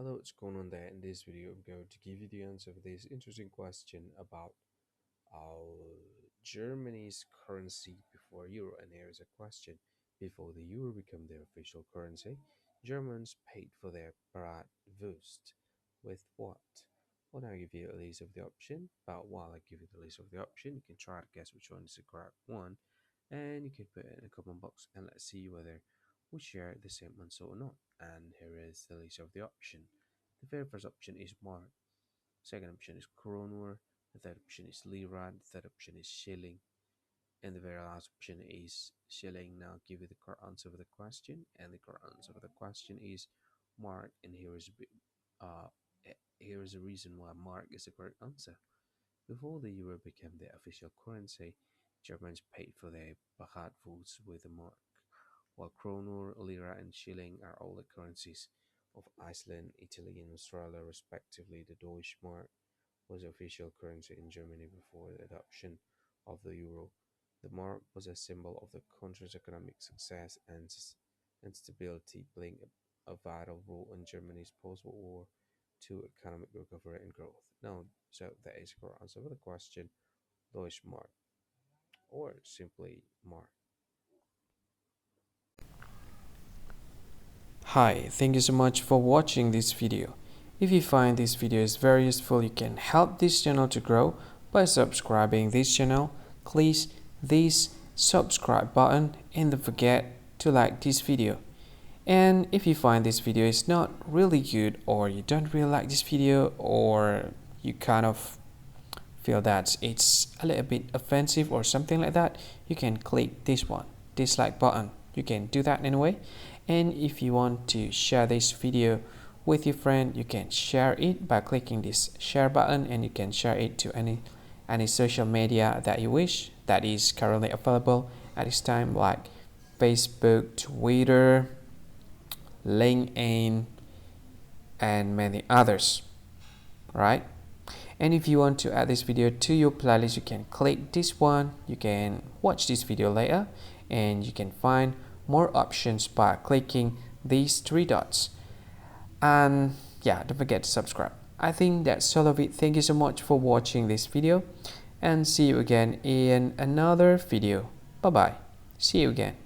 Hello, what's going on there? In this video, I'm going to give you the answer for this interesting question about Germany's currency before euro. And here is a question: before the euro became their official currency, Germans paid for their bratwurst with what? Well, now I give you a list of the option. But while I give you the list of the option, you can try to guess which one is the correct one, and you can put it in the comment box, and let's see whether we share the same answer or not. And here is the list of the option. The very first option is mark. Second option is kroner. The third option is lira. The third option is shilling. And the very last option is shilling. Now I'll give you the correct answer for the question. And the correct answer for the question is mark. And uh, here is the reason why mark is the correct answer. Before the euro became the official currency, Germans paid for their bratwurst with a mark, while kroner, lira, and shilling are all the currencies of Iceland, Italy, and Australia, respectively. The Deutsche Mark was the official currency in Germany before the adoption of the euro. The mark was a symbol of the country's economic success and stability, playing a vital role in Germany's post-World War II economic recovery and growth. Now, so that is correct answer for the question, Deutsche Mark, or simply Mark. Hi, thank you so much for watching this video. If you find this video is very useful, you can help this channel to grow by subscribing this channel. Please this subscribe button and don't forget to like this video. And if you find this video is not really good, or you don't really like this video, or you kind of feel that it's a little bit offensive or something like that, you can click this one, dislike button. You can do that anyway. And if you want to share this video with your friend, you can share it by clicking this share button, and you can share it to any social media that you wish that is currently available at this time, like Facebook, Twitter, LinkedIn, and many others, right? And if you want to add this video to your playlist, you can click this one. You can watch this video later, and you can find more options by clicking these three dots. And yeah, don't forget to subscribe. I think that's all of it. Thank you so much for watching this video, and see you again in another video. Bye bye. See you again.